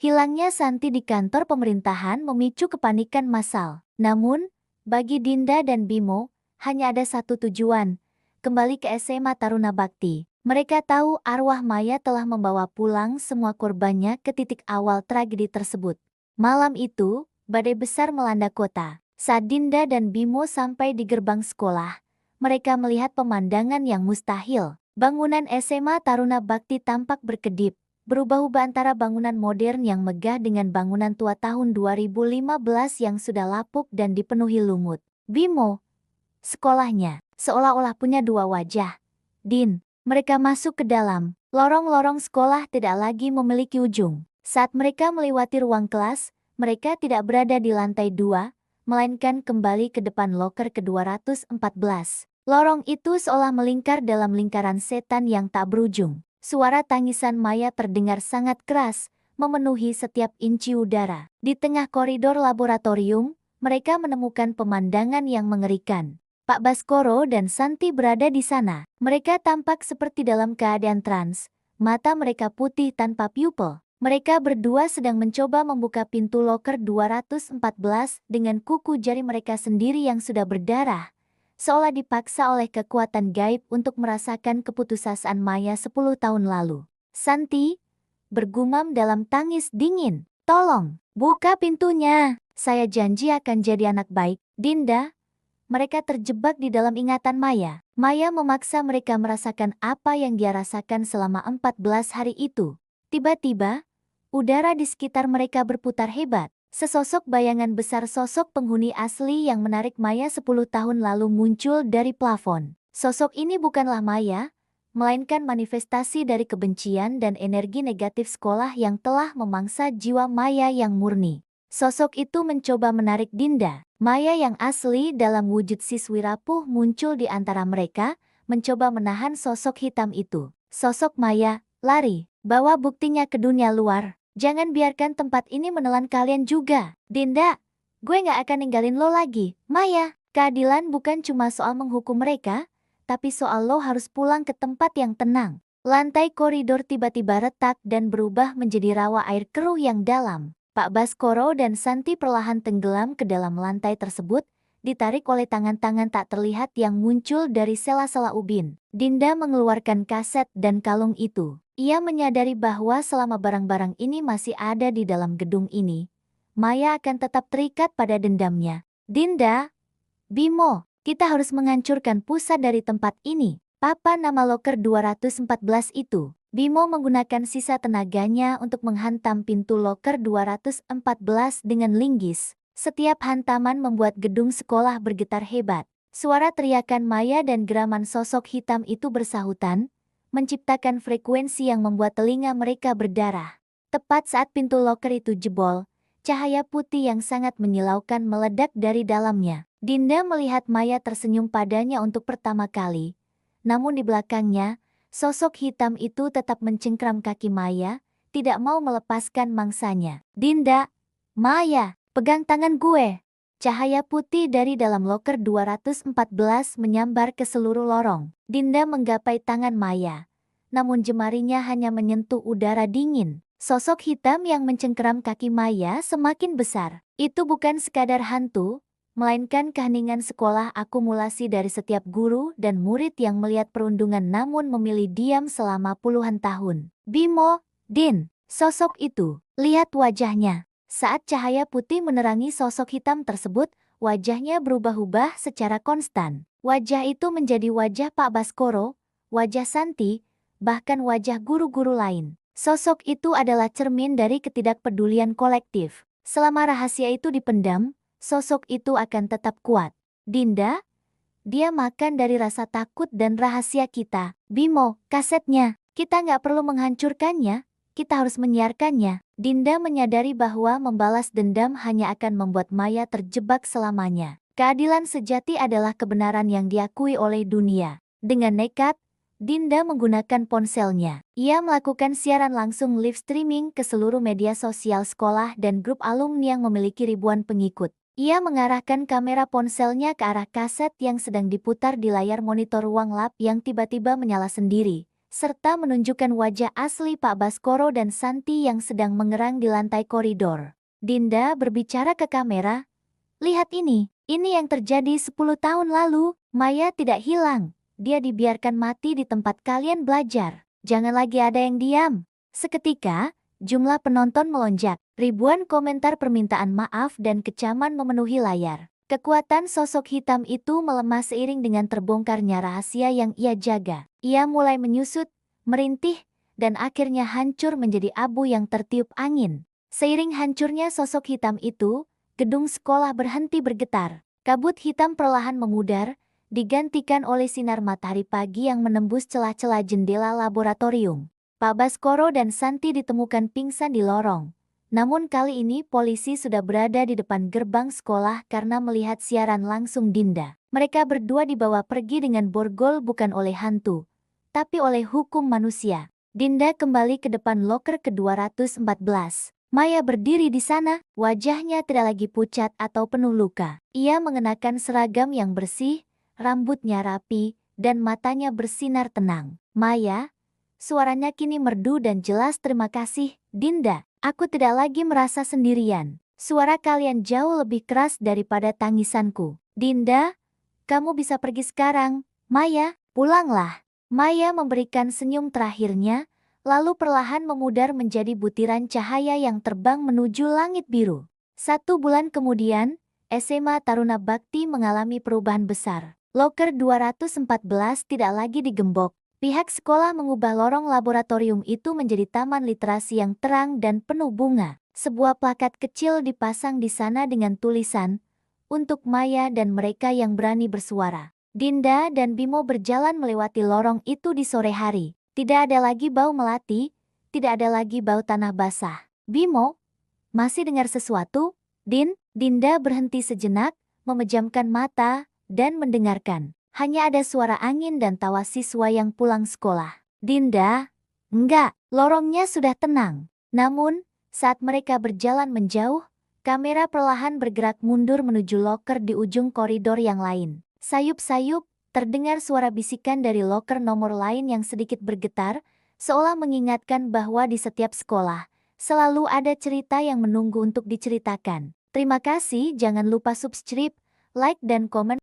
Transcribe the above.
Hilangnya Santi di kantor pemerintahan memicu kepanikan massal. Namun, bagi Dinda dan Bimo, hanya ada satu tujuan, kembali ke SMA Taruna Bakti. Mereka tahu arwah Maya telah membawa pulang semua korbannya ke titik awal tragedi tersebut. Malam itu, badai besar melanda kota. Saat Dinda dan Bimo sampai di gerbang sekolah, mereka melihat pemandangan yang mustahil. Bangunan SMA Taruna Bakti tampak berkedip, berubah-ubah antara bangunan modern yang megah dengan bangunan tua tahun 2015 yang sudah lapuk dan dipenuhi lumut. Bimo, sekolahnya, seolah-olah punya dua wajah. Din, mereka masuk ke dalam. Lorong-lorong sekolah tidak lagi memiliki ujung. Saat mereka melewati ruang kelas, mereka tidak berada di lantai 2, melainkan kembali ke depan loker ke-214. Lorong itu seolah melingkar dalam lingkaran setan yang tak berujung. Suara tangisan Maya terdengar sangat keras, memenuhi setiap inci udara. Di tengah koridor laboratorium, mereka menemukan pemandangan yang mengerikan. Pak Baskoro dan Santi berada di sana. Mereka tampak seperti dalam keadaan trans. Mata mereka putih tanpa pupil. Mereka berdua sedang mencoba membuka pintu loker 214 dengan kuku jari mereka sendiri yang sudah berdarah, seolah dipaksa oleh kekuatan gaib untuk merasakan keputusasaan Maya 10 tahun lalu. Santi bergumam dalam tangis dingin, "Tolong, buka pintunya. Saya janji akan jadi anak baik." Dinda, mereka terjebak di dalam ingatan Maya. Maya memaksa mereka merasakan apa yang dia rasakan selama 14 hari itu. Tiba-tiba, udara di sekitar mereka berputar hebat. Sesosok bayangan besar sosok penghuni asli yang menarik Maya 10 tahun lalu muncul dari plafon. Sosok ini bukanlah Maya, melainkan manifestasi dari kebencian dan energi negatif sekolah yang telah memangsa jiwa Maya yang murni. Sosok itu mencoba menarik Dinda. Maya yang asli dalam wujud siswi rapuh muncul di antara mereka, mencoba menahan sosok hitam itu. Sosok Maya, lari, bawa buktinya ke dunia luar. Jangan biarkan tempat ini menelan kalian juga. Dinda, gue gak akan ninggalin lo lagi. Maya, keadilan bukan cuma soal menghukum mereka, tapi soal lo harus pulang ke tempat yang tenang. Lantai koridor tiba-tiba retak dan berubah menjadi rawa air keruh yang dalam. Pak Baskoro dan Santi perlahan tenggelam ke dalam lantai tersebut, ditarik oleh tangan-tangan tak terlihat yang muncul dari sela-sela ubin. Dinda mengeluarkan kaset dan kalung itu. Ia menyadari bahwa selama barang-barang ini masih ada di dalam gedung ini, Maya akan tetap terikat pada dendamnya. Dinda, Bimo, kita harus menghancurkan pusat dari tempat ini. Papa nama loker 214 itu. Bimo menggunakan sisa tenaganya untuk menghantam pintu loker 214 dengan linggis. Setiap hantaman membuat gedung sekolah bergetar hebat. Suara teriakan Maya dan geraman sosok hitam itu bersahutan, menciptakan frekuensi yang membuat telinga mereka berdarah. Tepat saat pintu loker itu jebol, cahaya putih yang sangat menyilaukan meledak dari dalamnya. Dinda melihat Maya tersenyum padanya untuk pertama kali. Namun di belakangnya, sosok hitam itu tetap mencengkram kaki Maya, tidak mau melepaskan mangsanya. Dinda, Maya, pegang tangan gue. Cahaya putih dari dalam loker 214 menyambar ke seluruh lorong. Dinda menggapai tangan Maya, namun jemarinya hanya menyentuh udara dingin. Sosok hitam yang mencengkeram kaki Maya semakin besar. Itu bukan sekadar hantu, melainkan keheningan sekolah akumulasi dari setiap guru dan murid yang melihat perundungan namun memilih diam selama puluhan tahun. Bimo, Din, sosok itu, lihat wajahnya. Saat cahaya putih menerangi sosok hitam tersebut, wajahnya berubah-ubah secara konstan. Wajah itu menjadi wajah Pak Baskoro, wajah Santi, bahkan wajah guru-guru lain. Sosok itu adalah cermin dari ketidakpedulian kolektif. Selama rahasia itu dipendam, sosok itu akan tetap kuat. Dinda, dia makan dari rasa takut dan rahasia kita. Bimo, kasetnya, kita nggak perlu menghancurkannya, kita harus menyiarkannya. Dinda menyadari bahwa membalas dendam hanya akan membuat Maya terjebak selamanya. Keadilan sejati adalah kebenaran yang diakui oleh dunia. Dengan nekat, Dinda menggunakan ponselnya. Ia melakukan siaran langsung live streaming ke seluruh media sosial sekolah dan grup alumni yang memiliki ribuan pengikut. Ia mengarahkan kamera ponselnya ke arah kaset yang sedang diputar di layar monitor ruang lab yang tiba-tiba menyala sendiri, serta menunjukkan wajah asli Pak Baskoro dan Santi yang sedang mengerang di lantai koridor. Dinda berbicara ke kamera, "Lihat ini yang terjadi 10 tahun lalu. Maya tidak hilang. Dia dibiarkan mati di tempat kalian belajar. Jangan lagi ada yang diam." Seketika, jumlah penonton melonjak. Ribuan komentar permintaan maaf dan kecaman memenuhi layar. Kekuatan sosok hitam itu melemah seiring dengan terbongkarnya rahasia yang ia jaga. Ia mulai menyusut, merintih, dan akhirnya hancur menjadi abu yang tertiup angin. Seiring hancurnya sosok hitam itu, gedung sekolah berhenti bergetar. Kabut hitam perlahan memudar, digantikan oleh sinar matahari pagi yang menembus celah-celah jendela laboratorium. Pak Baskoro dan Santi ditemukan pingsan di lorong. Namun kali ini polisi sudah berada di depan gerbang sekolah karena melihat siaran langsung Dinda. Mereka berdua dibawa pergi dengan borgol bukan oleh hantu, tapi oleh hukum manusia. Dinda kembali ke depan loker ke-214. Maya berdiri di sana, wajahnya tidak lagi pucat atau penuh luka. Ia mengenakan seragam yang bersih, rambutnya rapi, dan matanya bersinar tenang. "Maya," suaranya kini merdu dan jelas. "Terima kasih, Dinda. Aku tidak lagi merasa sendirian. Suara kalian jauh lebih keras daripada tangisanku." "Dinda, kamu bisa pergi sekarang. Maya, pulanglah." Maya memberikan senyum terakhirnya, lalu perlahan memudar menjadi butiran cahaya yang terbang menuju langit biru. 1 bulan kemudian, SMA Taruna Bakti mengalami perubahan besar. Loker 214 tidak lagi digembok. Pihak sekolah mengubah lorong laboratorium itu menjadi taman literasi yang terang dan penuh bunga. Sebuah plakat kecil dipasang di sana dengan tulisan, "Untuk Maya dan mereka yang berani bersuara." Dinda dan Bimo berjalan melewati lorong itu di sore hari. Tidak ada lagi bau melati, tidak ada lagi bau tanah basah. "Bimo, masih dengar sesuatu?" Dinda berhenti sejenak, memejamkan mata, dan mendengarkan. Hanya ada suara angin dan tawa siswa yang pulang sekolah. "Dinda, enggak." Lorongnya sudah tenang. Namun, saat mereka berjalan menjauh, kamera perlahan bergerak mundur menuju loker di ujung koridor yang lain. Sayup-sayup, terdengar suara bisikan dari loker nomor lain yang sedikit bergetar, seolah mengingatkan bahwa di setiap sekolah, selalu ada cerita yang menunggu untuk diceritakan. Terima kasih, jangan lupa subscribe, like dan komen.